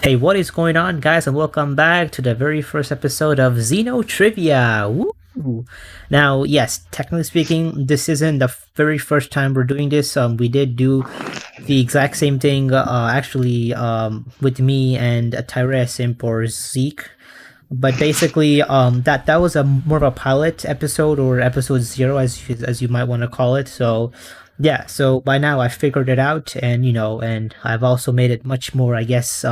Hey, what is going on, guys, and welcome back to the very first episode of XenoTrivia. Woo! Now, yes, technically speaking, this isn't the very first time we're doing this. We did do the exact same thing, actually, with me and Tyra Simp or Zeke. But basically, that was a more of a pilot episode or episode 0, as you might want to call it. So, yeah. So by now I figured it out, and and I've also made it much more, I guess.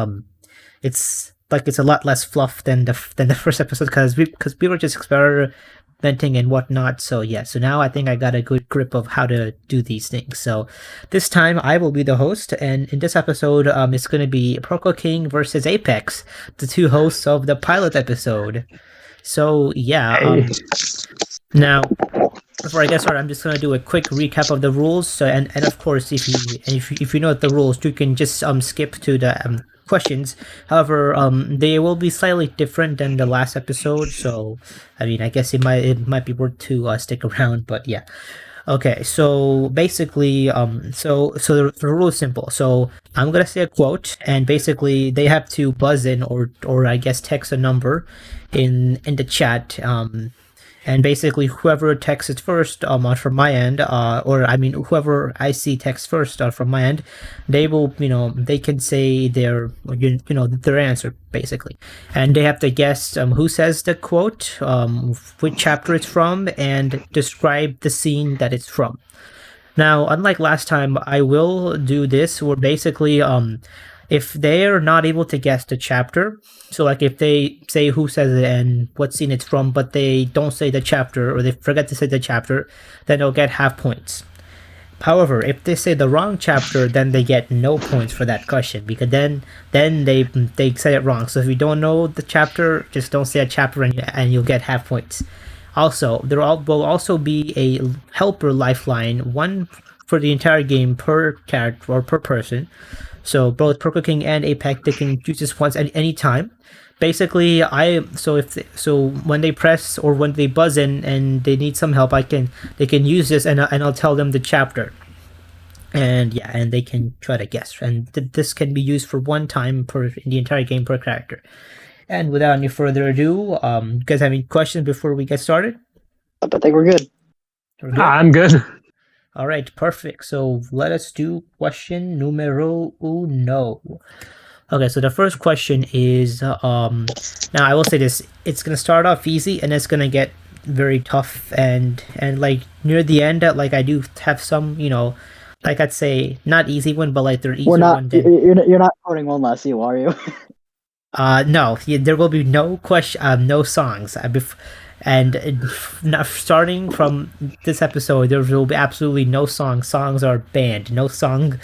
It's a lot less fluff than the first episode because we were just experimenting and whatnot. So yeah, so now I think I got a good grip of how to do these things. So this time I will be the host, and in this episode, it's going to be Proko King versus Apex, the two hosts of the pilot episode. So yeah, now before I get started, I'm just gonna do a quick recap of the rules. So and of course, if you know the rules, you can just skip to the questions. However, they will be slightly different than the last episode. So, I mean, I guess it might be worth to stick around. But yeah, okay. So basically, the rule is simple. So I'm gonna say a quote, and basically they have to buzz in or I guess text a number in the chat. And basically, whoever texts it first from my end, or I mean, whoever I see text first from my end, they will, they can say their answer basically, and they have to guess who says the quote, which chapter it's from, and describe the scene that it's from. Now, unlike last time, I will do this where basically, if they're not able to guess the chapter, so like if they say who says it and what scene it's from, but they don't say the chapter or they forget to say the chapter, then they'll get half points. However, if they say the wrong chapter, then they get no points for that question because then they say it wrong. So if you don't know the chapter, just don't say a chapter and you'll get half points. Also, will also be a helper lifeline, one for the entire game per character or per person. So both Proko King and Apex, they can use this once at any time. Basically, so when they press or when they buzz in and they need some help, they can use this and I'll tell them the chapter. And yeah, and they can try to guess. And this can be used for one time in the entire game per character. And without any further ado, you guys have any questions before we get started? I think we're good. I'm good. All right, perfect. So let us do question numero uno. Okay, so the first question is, now I will say this, it's gonna start off easy and it's gonna get very tough and like near the end, like I do have some, like I'd say not easy one, but like they're easier. You're not quoting One Last You, are you? No, there will be no question, no songs. And starting from this episode, there will be absolutely no songs. Songs are banned. No song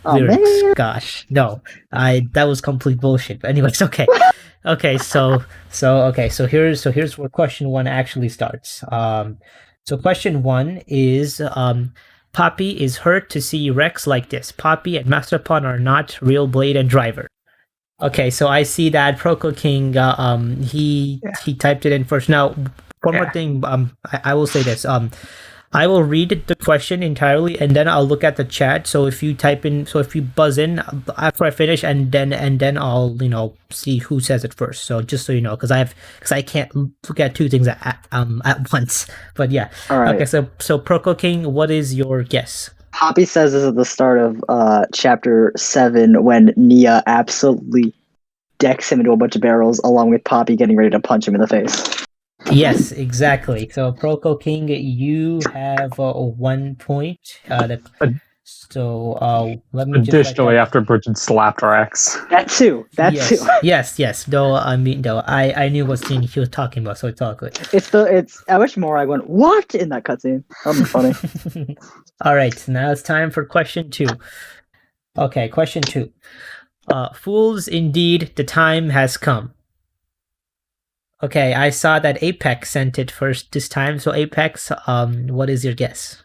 lyrics. Man. Gosh, no. That was complete bullshit. But anyways, okay. So here's where question 1 actually starts. So question 1 is Poppy is hurt to see Rex like this. Poppy and Masterpon are not real Blade and Driver. Okay, so I see that Proko King, he typed it in first. Now, one more thing, I will say this. I will read the question entirely, and then I'll look at the chat. So if you buzz in after I finish, and then I'll see who says it first. So just so you know, because I can't look at two things at once. But yeah, all right. Okay. So Proko King, what is your guess? Poppy says this is the start of chapter 7 when Nia absolutely decks him into a bunch of barrels along with Poppy getting ready to punch him in the face. Yes, exactly. So Proko King, you have 1 point. Let me additionally after Bridget slapped Rex. That too. Yes. Though I knew what scene he was talking about, so it's all good. I wish more I went what in that cutscene. That was funny. All right, now it's time for question 2. Okay, question 2. Fools indeed, the time has come. Okay, I saw that Apex sent it first this time. So Apex, what is your guess?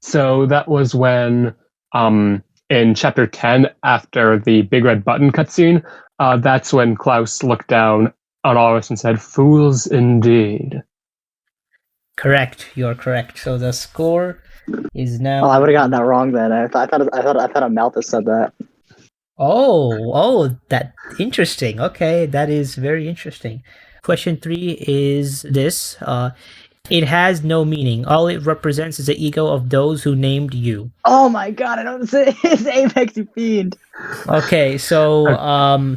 So that was when, in chapter 10, after the big red button cutscene, that's when Klaus looked down on all of us and said, "Fools indeed." Correct, you're correct. So the score is now. Oh, I would have gotten that wrong then. I thought Malthus said that. That interesting. Okay, that is very interesting. Question 3 is this. It has no meaning. All it represents is the ego of those who named you. Oh my god, I don't say it's Apex, you fiend. Okay, so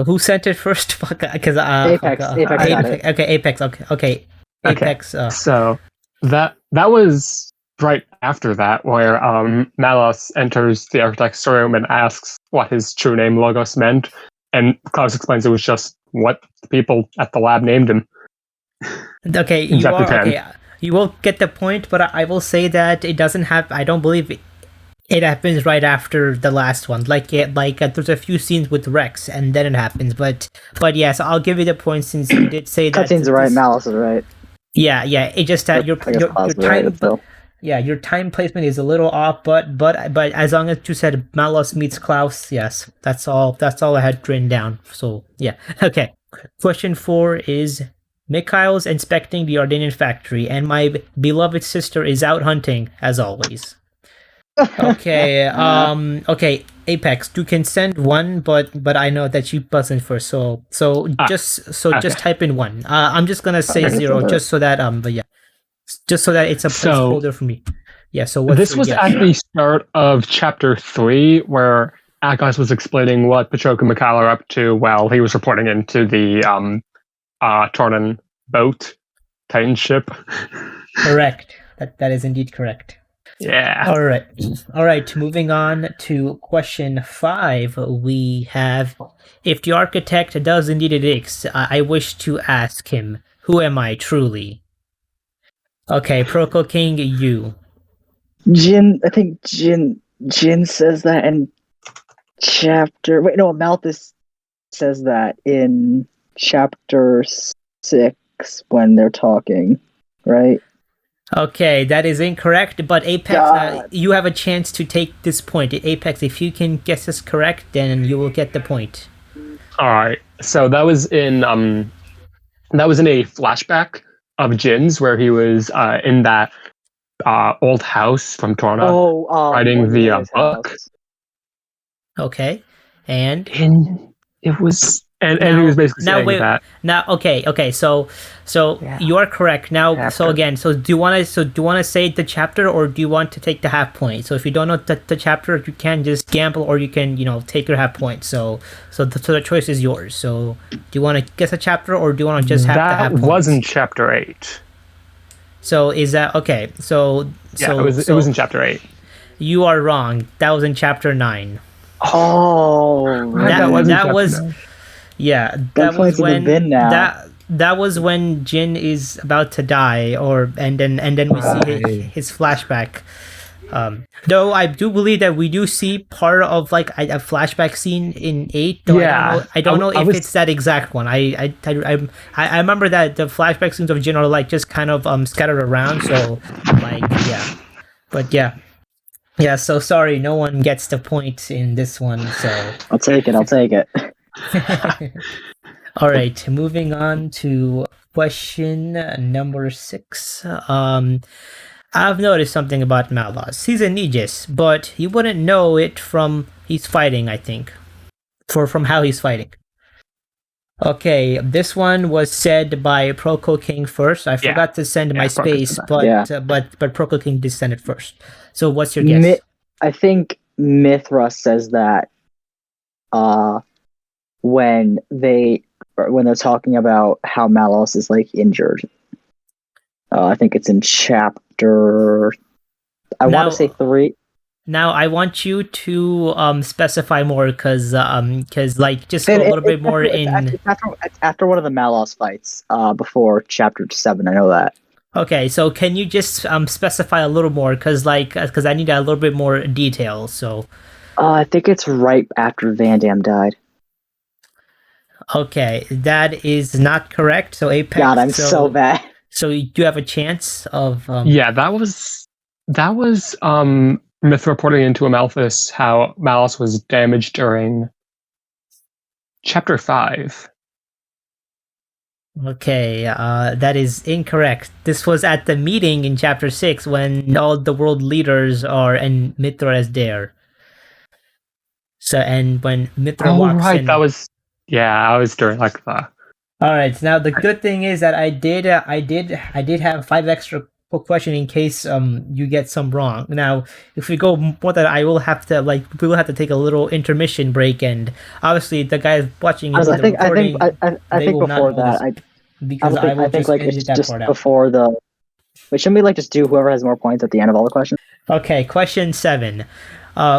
who sent it first? Because Apex, Apex got it. Okay, Apex. Okay, Apex. So that was right after that, where Malos enters the architect's room and asks what his true name Logos meant, and Klaus explains it was just what the people at the lab named him. Okay, In chapter 10. okay. You will get the point, but I will say that it doesn't have. I don't believe it happens right after the last one. There's a few scenes with Rex, and then it happens. But yes, I'll give you the point since you did say that. Cutscenes are right. Malice is right. Yeah. It just that your time. Your time placement is a little off, but as long as you said Malos meets Klaus, yes, that's all I had written down. So yeah, okay. Question 4 is Mikhail's inspecting the Ardenian factory, and my beloved sister is out hunting as always. Okay, okay, Apex, you can send 1, but I know that you buzzed first, so just type in 1. I'm just gonna say 0, just so that just so that it's a placeholder for me. Yeah. So this was at the start of chapter 3, where Akos was explaining what Proko and Mikhail are up to while he was reporting into the Tornin boat, Titan ship. Correct. That is indeed correct. Yeah. All right. Moving on to question 5, we have: if the architect does indeed exist, I wish to ask him, who am I truly? Okay, Proko King, you. I think Jin says that in chapter. Wait, no, Malthus says that in chapter 6 when they're talking, right? Okay, that is incorrect, but Apex, you have a chance to take this point. Apex, if you can guess this correct, then you will get the point. All right. So that was in a flashback of Jin's, where he was in that old house from Torna, writing the book. Okay, and it was, and he was basically saying that. Now, okay, so you are correct. Now, chapter. So do you want to say the chapter, or do you want to take the half point? So if you don't know the chapter, you can just gamble, or you can take your half point. So the choice is yours. So do you want to guess a chapter, or do you want to just have the half point? That wasn't chapter 8. So is that okay? So it was in chapter 8. You are wrong. That was in chapter 9. Oh, that was. Yeah, that was when that was when Jin is about to die, and then we see his flashback. Though I do believe that we do see part of like a flashback scene in 8. Though I don't know if it's that exact one. I remember that the flashback scenes of Jin are like just kind of scattered around. So like but yeah. So sorry, no one gets the point in this one. So I'll take it. All right, moving on to question number 6. I've noticed something about Malos. He's a Nijis, but you wouldn't know it from he's fighting, I think. From how he's fighting. Okay, this one was said by Proko King first. I forgot to send my space, but Proko King did send it first. So what's your guess? I think Mithra says that when they're talking about how Malos is like injured. I think it's in chapter. I want to say 3. Now I want you to specify more, because like just a little bit more in. After one of the Malos fights, before chapter 7. I know that. Okay, so can you just specify a little more, because I need a little bit more detail. So. I think it's right after Van Damme died. Okay, that is not correct. So Apex. God, I'm so bad. So you do have a chance of. Yeah, that was Myth reporting into Amalthus how Malos was damaged during chapter 5. Okay, that is incorrect. This was at the meeting in chapter 6 when all the world leaders are and Mithra is there. So and when Mithra Oh walks right, in, that was I was during like the. all right. So now the good thing is that I did have 5 extra question in case you get some wrong. Now if we go more than we will have to take a little intermission break, and obviously the guys watching in the recording I they think will not before know that this because I will just like edit it's that just part out. before the. But shouldn't we like just do whoever has more points at the end of all the questions? Okay, question 7.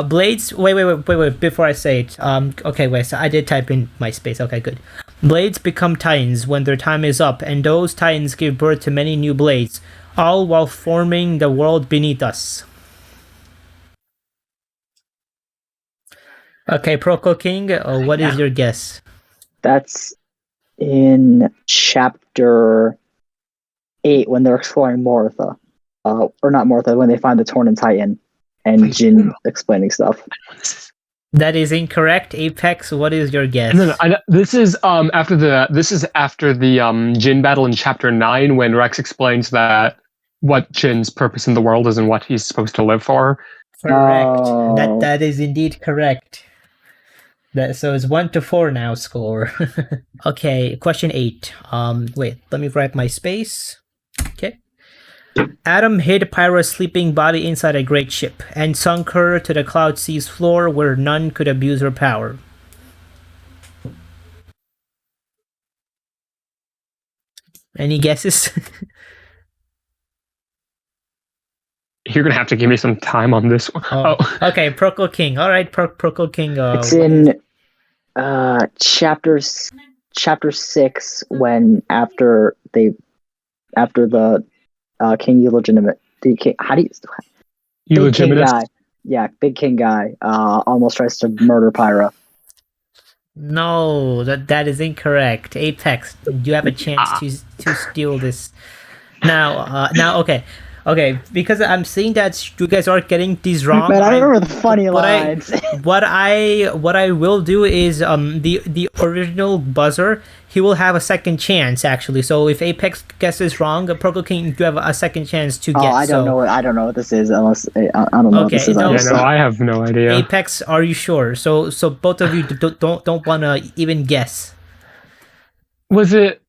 Blades. Wait. Before I say it, okay, wait. So I did type in my space. Okay, good. Blades become titans when their time is up, and those titans give birth to many new blades, all while forming the world beneath us. Okay, Proko King. What is your guess? That's in chapter 8 when they're exploring Mortha, or not Mortha, when they find the Torn Titan and Jin explaining stuff. That is incorrect. Apex, what is your guess? No, this is after the Jin battle in chapter 9 when Rex explains that what Jin's purpose in the world is and what he's supposed to live for. Correct. Oh. That is indeed correct. So it's 1-4 now score. Okay, question 8. Wait, let me write my space. Okay. Adam hid Pyra's sleeping body inside a great ship and sunk her to the Cloud Sea's floor where none could abuse her power. Any guesses? You're gonna have to give me some time on this one. Oh. Okay, Proko King. All right, Proko King. It's in chapter 6 when after the King Illegitimate. How do you? Big King guy. Yeah, Big King guy. Almost tries to murder Pyra. No, that is incorrect. Apex, you have a chance to steal this. Now, okay, because I'm seeing that you guys are getting these wrong. Man, I remember the funny lines. What I will do is the original buzzer. He will have a second chance actually. So if Apex guesses wrong, Proko King, you have a second chance to guess. I don't know what this is unless I don't know what this is. I have no idea. Apex, are you sure? So both of you don't want to even guess. Was it?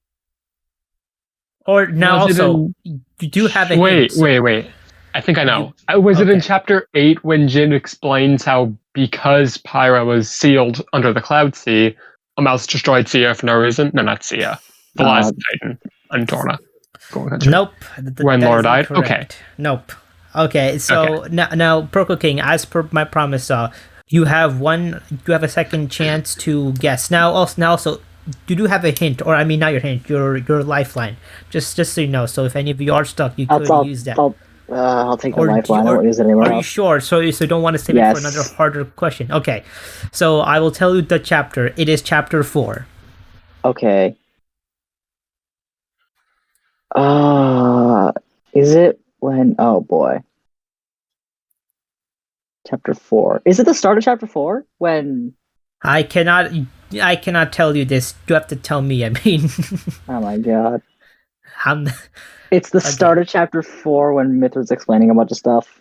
Or now also, you do have a hint. Wait. I think I know. Was it in chapter 8 when Jin explains how because Pyra was sealed under the Cloud Sea, a mouse destroyed Sia for no reason? No, not Sia. The last Titan, Antorna. Nope. When Laura died? Incorrect. Okay. Nope. Okay, so now Proko King, as per my promise, you have a second chance to guess. Now also you do have a hint, or I mean not your hint, your lifeline. Just so you know. So if any of you are stuck, you could use that. I'll take the lifeline. I won't use it anymore. Are you sure? So you don't want to save it for another harder question. Okay. So I will tell you the chapter. It is chapter 4. Okay. Is it when? Oh boy. Chapter 4. Is it the start of chapter 4 when? I cannot tell you this. You have to tell me. I mean. Oh my god. It's the start of chapter 4 when Mithra's explaining a bunch of stuff.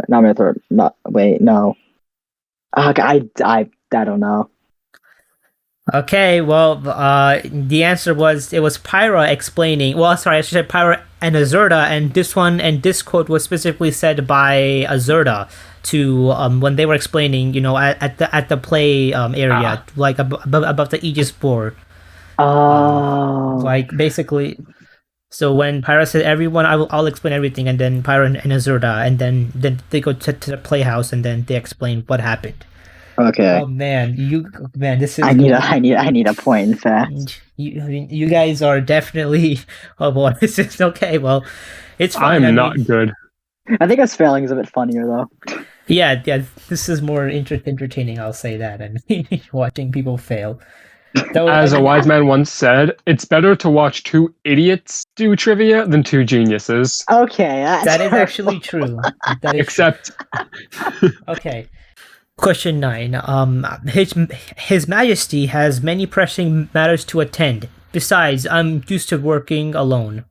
Not Mithra. No. I don't know. Okay, well, the answer was Pyra explaining. Well, sorry, I should say Pyra and Azurda, and this quote was specifically said by Azurda to when they were explaining, at the play area, like about the Aegis board. Like basically. So when Pyra said everyone, I'll explain everything, and then Pyra and Azurda, and then they go to the playhouse, and then they explain what happened. Okay. Oh man, this is. I need a point. In fact, you guys are definitely. Oh boy, this is okay. Well, it's fine. I'm not good. I think us failing is a bit funnier though. Yeah. This is more entertaining. I'll say that. I mean, watching people fail. As a wise man once said, it's better to watch 2 idiots do trivia than 2 geniuses. Okay, that is actually true. Except. Okay. Question 9. His Majesty has many pressing matters to attend. Besides, I'm used to working alone.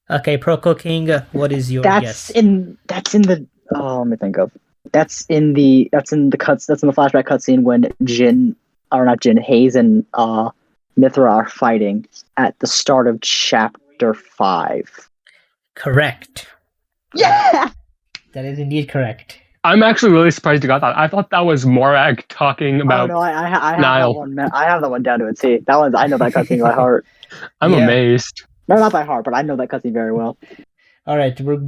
Okay, Proko King, what is your guess? That's in the. Oh, let me think of. That's in the flashback cutscene when Hayes and Mithra are fighting at the start of chapter 5. Correct. Yeah! That is indeed correct. I'm actually really surprised you got that. I thought that was Morag talking about. Oh no, I have Niall. that one. I have that one down to a T. That one, I know that cutscene by heart. I'm amazed. No, not by heart, but I know that cutscene very well. All right, we're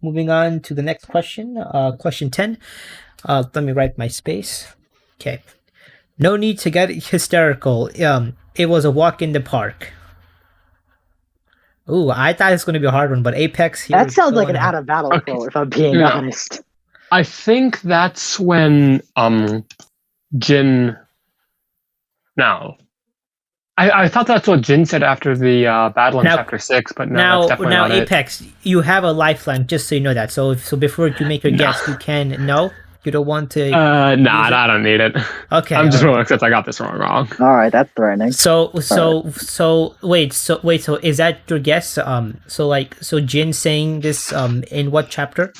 moving on to the next question. Question 10. Let me write my space. Okay. No need to get hysterical. It was a walk in the park. Ooh, I thought it was going to be a hard one, but Apex here. That sounds like an out of battle quote, if I'm being honest. I think that's when Jin. No, I thought that's what Jin said after the battle in chapter 6, but no, that's definitely not Apex, you have a lifeline, just so you know that. So before you make your guess, you can no. You don't want to. I don't need it. Okay, I'm just willing to accept I got this wrong. All right, that's threatening. So wait, so is that your guess? So Jin saying this in what chapter?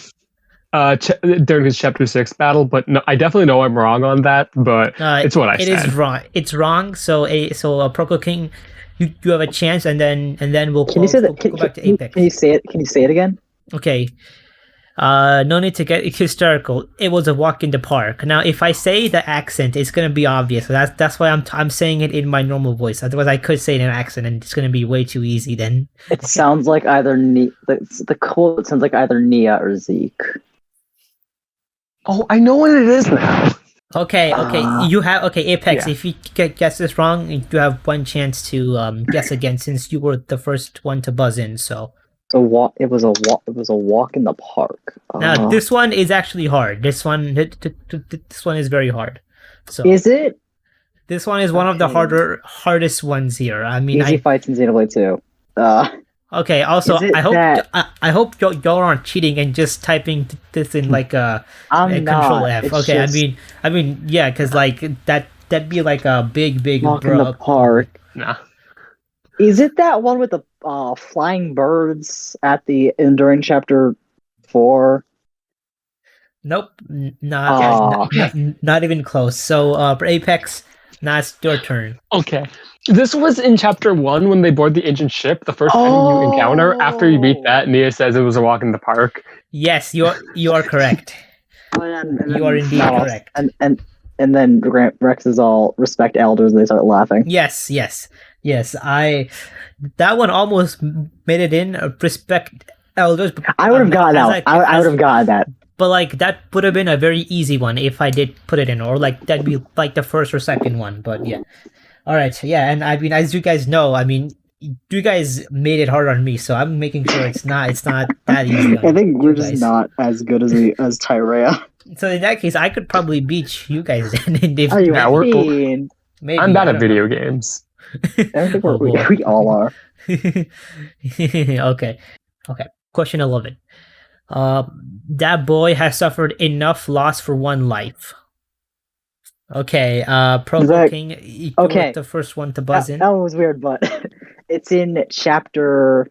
During his chapter 6 battle, but no, I definitely know I'm wrong on that. But it's what I said. It is wrong. It's wrong. So Proko King, you have a chance, and then we'll go back to Apex. Can you say it? Can you say it again? Okay. No need to get hysterical. It was a walk in the park. Now, if I say the accent, it's gonna be obvious. So that's why I'm saying it in my normal voice. Otherwise, I could say it in an accent, and it's gonna be way too easy. Then it sounds like either the quote sounds like either Nia or Zeke. Oh, I know what it is now. Okay. You have Apex. Yeah. If you guess this wrong, you have one chance to guess again, since you were the first one to buzz in. So. It was a walk in the park. Now this one is actually hard. This one is very hard. So is it? This one is one of the hardest ones here. I mean, easy fights in Xenoblade 2. Okay. Also, I hope y'all aren't cheating and just typing this in like a Control F. Okay. Just... I mean, yeah, because like that'd be like a big walk in the park. Nah. Is it that one with the flying birds during chapter 4? Nope, not even close. So for Apex, now it's your turn. Okay, this was in chapter 1 when they board the ancient ship. The first enemy you encounter. After you beat that, Nia says it was a walk in the park. Yes, you are correct. You are indeed correct. And then Rex is all respect elders, and they start laughing. Yes. That one almost made it in. Respect elders. I would have gotten that. I would have gotten that. But like that would have been a very easy one if I did put it in, or like that'd be like the first or second one. But yeah, all right. Yeah, and I mean, as you guys know, I mean, you guys made it hard on me, so I'm making sure it's not that easy. I think we're just not as good as Tyrea. So in that case, I could probably beat you guys. Maybe I'm bad at video games. I think we all are. Okay. Question 11. That boy has suffered enough loss for one life. Okay. Proko King, you were the first one to buzz in. That one was weird, but it's in chapter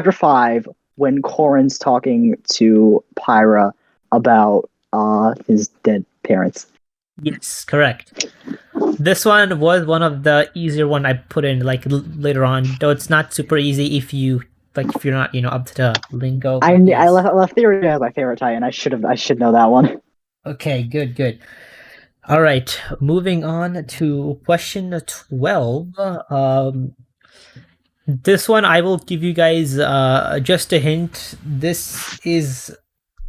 5 when Corrin's talking to Pyra about his dead parents. Yes, correct. This one was one of the easier one I put in like later on, though it's not super easy if you're not up to the lingo. I left Theory as my favorite Titan. I should know that one. Okay, good. All right, moving on to question 12. This one I will give you guys just a hint. This is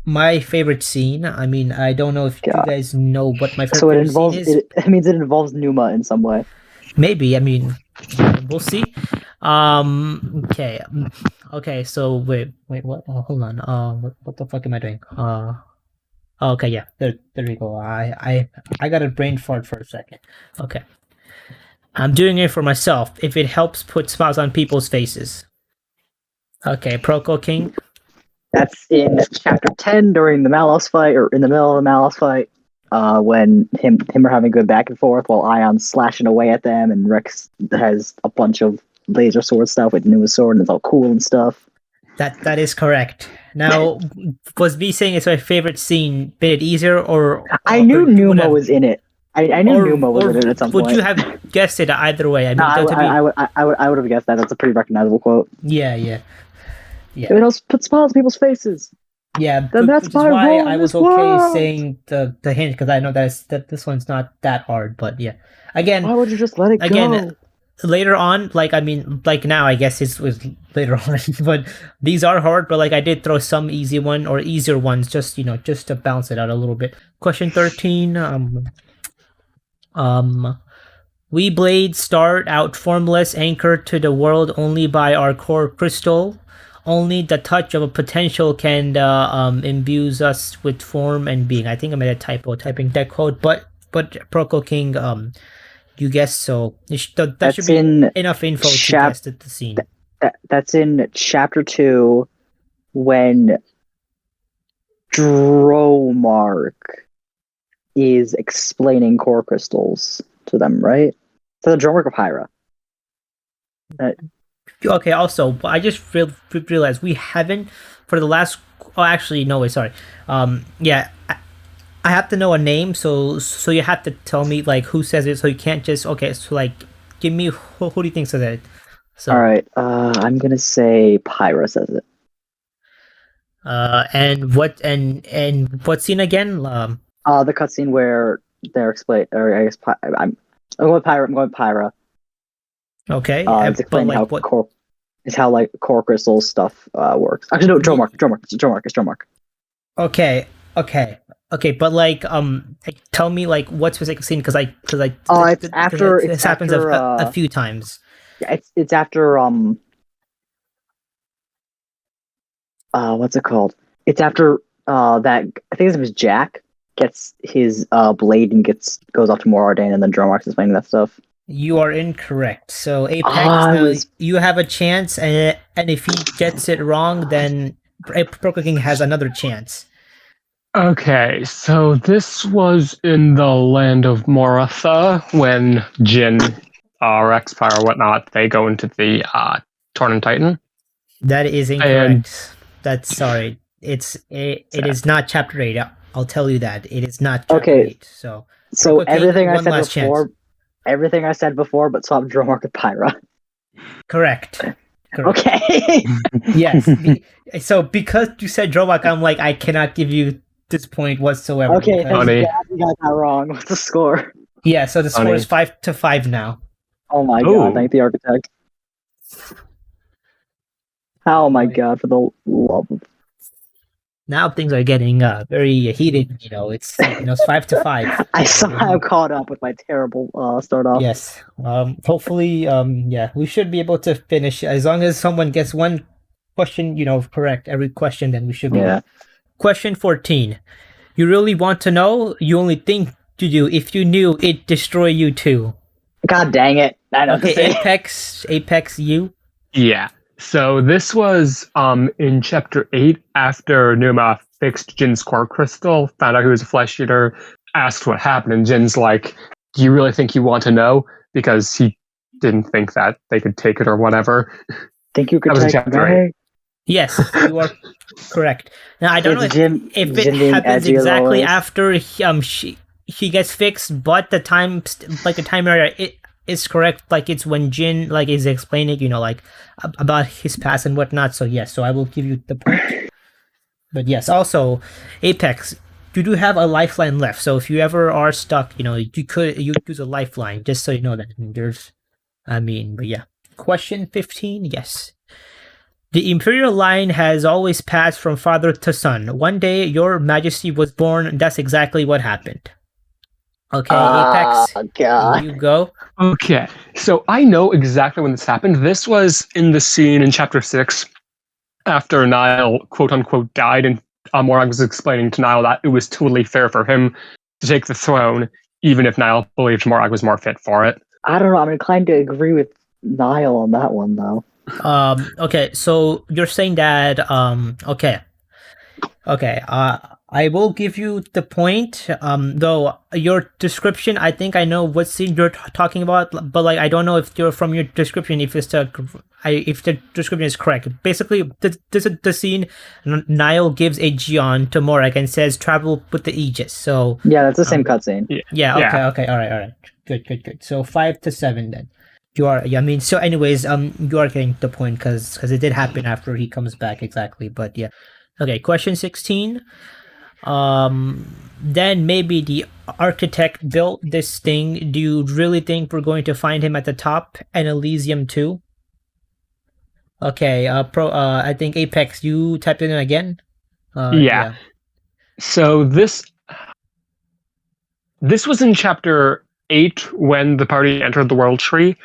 my favorite scene. I mean, I don't know if you guys know what my favorite scene is. It means it involves Numa in some way. Maybe. I mean, we'll see. Okay. So wait. What? Oh, hold on. What the fuck am I doing? Okay. Yeah. There we go. I got a brain fart for a second. Okay. I'm doing it for myself. If it helps put smiles on people's faces. Okay, Proko King. That's in chapter 10 during the Malos fight, or in the middle of the Malos fight, when him are having a good back and forth while Ion's slashing away at them, and Rex has a bunch of laser sword stuff with Numa's sword, and it's all cool and stuff. That is correct. Now, was me saying it's my favorite scene made it easier, or I knew or Numa was in it. I knew Numa was in it at some would point. you have guessed it either way? I mean, No, I would have guessed that. That's a pretty recognizable quote. Yeah. It helps put smiles on people's faces. Yeah, Then that's which is my why role in I was this okay world. saying the hint, because I know that this one's not that hard. But yeah, again, Why would you just let it go? Later on, like I mean, like now, I guess it was later on, but these are hard. But like I did throw some easier ones, just just to bounce it out a little bit. Question 13. We blades start out formless, anchored to the world only by our core crystal. Only the touch of a potential can imbues us with form and being. I think I made a typo typing that quote, but Proko King, you guessed, so that should be enough info to guess the scene. That's in chapter 2 when Dromark is explaining core crystals to them, right? So the Dromark of Hyra. Okay, also, I just realized we haven't, for the last... Oh, actually, no, wait, sorry. Yeah, I have to know a name, so you have to tell me, like, who says it, so you can't just... Okay, so, like, give me... Who do you think says it? So, alright, I'm gonna say Pyra says it. And what scene again? The cutscene where they're explaining... Or I guess... I'm going with Pyra. Okay. It's explaining how core... It's how, like, core crystal stuff works. Actually, no, Dromark. Okay, but like, tell me like what specific scene, because it's after this happens a few times. Yeah, it's after what's it called? It's after that I think his name is Jack gets his blade and goes off to Morardain, and then Dromark's explaining that stuff. You are incorrect. So Apex, you have a chance, and if he gets it wrong, then Proko King has another chance. Okay, so this was in the land of Moratha when Jin, Rexpire, or whatnot, they go into the Torn Titan. That is incorrect. That's sorry. It is not chapter 8. I'll tell you that it is not chapter 8. So everything I said before. Everything I said before, but swap Dromark with Pyra. Correct. Okay. Yes. So because you said Dromark, I'm like, I cannot give you this point whatsoever. Okay, you got that wrong. What's the score? Yeah, so the score is 5-5 now. Oh my god, thank the architect. Oh my god, for the love of... Now things are getting very heated. It's 5-5. I somehow caught up with my terrible start off. Yes. Hopefully, we should be able to finish as long as someone gets one question, correct every question. Then we should be. Yeah. Question 14. You really want to know? You only think you do. If you knew, it'd destroy you too. God dang it! Okay, Apex, you. Yeah. So this was in chapter 8 after Numa fixed Jin's core crystal, found out he was a flesh eater, asked what happened, and Jin's like, "Do you really think you want to know?" Because he didn't think that they could take it or whatever. Think you could take it? Yes, you are correct. Now I don't know if it happens exactly after he gets fixed, but the time area is correct. Like it's when Jin is explaining, about his past and whatnot. So yes, so I will give you the point. But yes, also Apex, you do have a lifeline left. So if you ever are stuck, you use a lifeline, just so you know that. But yeah. Question 15. Yes. The Imperial line has always passed from father to son. One day, your majesty was born. That's exactly what happened. Okay, Apex, God. You go. Okay, so I know exactly when this happened. This was in the scene in chapter 6 after Niall, quote-unquote, died, and Morag was explaining to Niall that it was totally fair for him to take the throne, even if Niall believed Morag was more fit for it. I don't know. I'm inclined to agree with Niall on that one, though. Okay, so you're saying that, okay. I will give you the point. Though your description, I think I know what scene you're talking about, but like I don't know if you're from your description if if the description is correct. Basically, this is the scene. Niall gives a Geon to Morak and says, "Travel with the Aegis." So yeah, that's the same cutscene. yeah. Okay. All right. Good. So 5-7 then. You are. Yeah. I mean. So, anyways, you are getting the point because it did happen after he comes back exactly. But yeah. Okay. Question 16. Then maybe the architect built this thing. Do you really think we're going to find him at the top and Elysium too? Okay, I think Apex, you typed it in again? Yeah. So this was in chapter 8 when the party entered the world tree.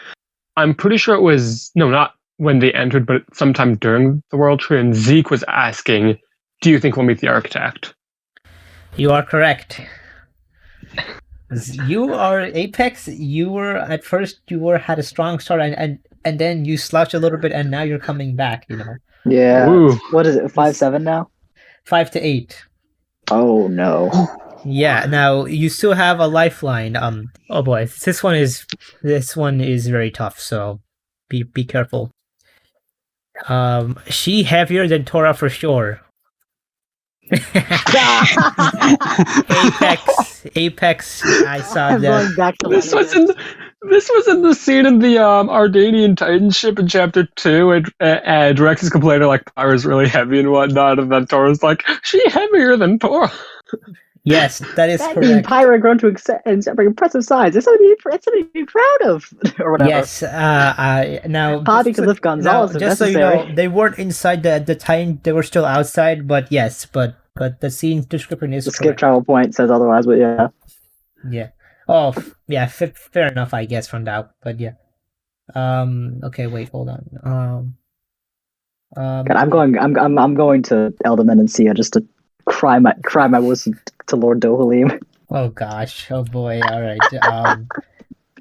I'm pretty sure it was, no, not when they entered, but sometime during the world tree, and Zeke was asking, do you think we'll meet the architect? You are correct. You are Apex. You were at first. Had a strong start, and then you slouched a little bit, and now you're coming back. Yeah. Ooh. What is it? 5-7 now? 5-8. Oh no. Yeah. Now you still have a lifeline. Oh boy, this one is very tough. So be careful. She heavier than Tora for sure. Apex. I saw that. This was in the scene in the Ardanian Titan ship in chapter 2, and Rex is complaining like Pyra's really heavy and whatnot, and then Tora's like, she heavier than Tora. Yes, that is that correct. Pyra grown to impressive size. It's something to be proud of, or whatever. Yes. Now Poppy could lift Gonzalez. Just so you know, they weren't inside at the time; they were still outside. But yes, but the scene description is the correct. skip travel point says otherwise, but yeah. Yeah. Oh, yeah. Fair enough, I guess from that. But yeah. Okay. Wait. Hold on. God, I'm going to Elderman and Sia just to cry my woes to Lord Dohalim. Oh gosh. Oh boy. All right.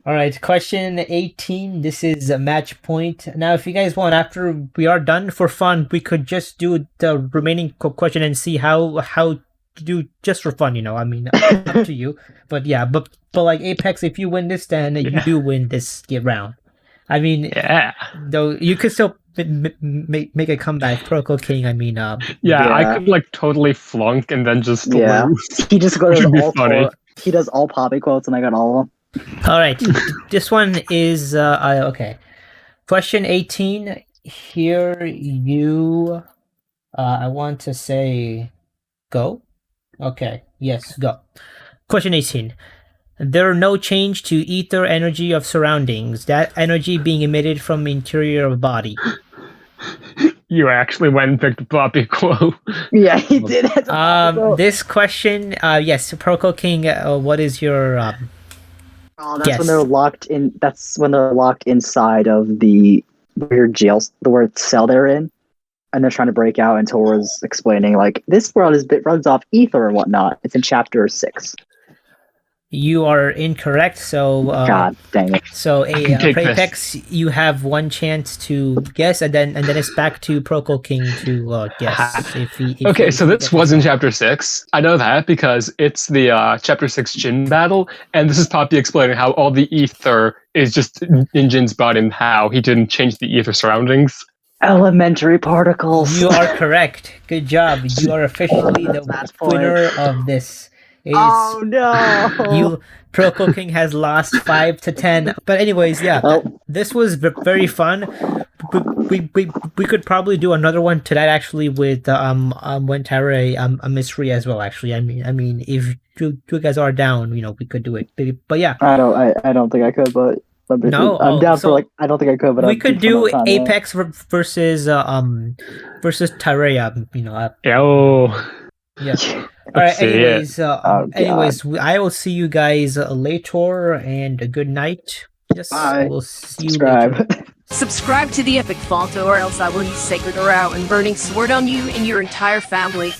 All right. Question 18. This is a match point. Now, if you guys want, after we are done for fun, we could just do the remaining question and see how to do just for fun. I mean, up to you. But yeah. But like Apex, if you win this, then you do win this round. I mean, yeah. Though you could still make a comeback, Proko King. I mean, I could like totally flunk and then just lose. He just goes all funny. He does all Poppy quotes, and I got all of them. All right, this one is okay. Question 18. Here you, I want to say, go. Okay. Yes, go. Question 18. There are no change to ether energy of surroundings, that energy being emitted from the interior of body. You actually went and picked a Poppy quote. Yeah, he did. This question, yes, Proko King, what is your that's when they're locked in. That's when they're locked inside of the weird jail, the weird cell they're in, and they're trying to break out. And Tora's explaining like this world runs off ether and whatnot. It's in chapter 6. You are incorrect. So God dang it. So Apex, you have one chance to guess, and then it's back to Proko King to guess. So this was in chapter 6. I know that because it's the chapter 6 Jin battle, and this is Poppy explaining how all the ether is just in Jin's body and how he didn't change the ether surroundings. Elementary particles. You are correct. Good job. You are officially the winner of this. Oh no! Proko King has lost 5-10. But anyways, this was very fun. We could probably do another one tonight actually with when Tara a mystery as well. Actually, I mean, if you guys are down, we could do it. But yeah, I don't think I could, but. No, I'm down for like. I don't think I could, but we could do Apex versus Tyrea. Yeah. All right. Anyways, I will see you guys later, and good night. Yes, bye. We'll see you later. Subscribe to the Epic Falto, or else I will use Sacred Arrow and Burning Sword on you and your entire family.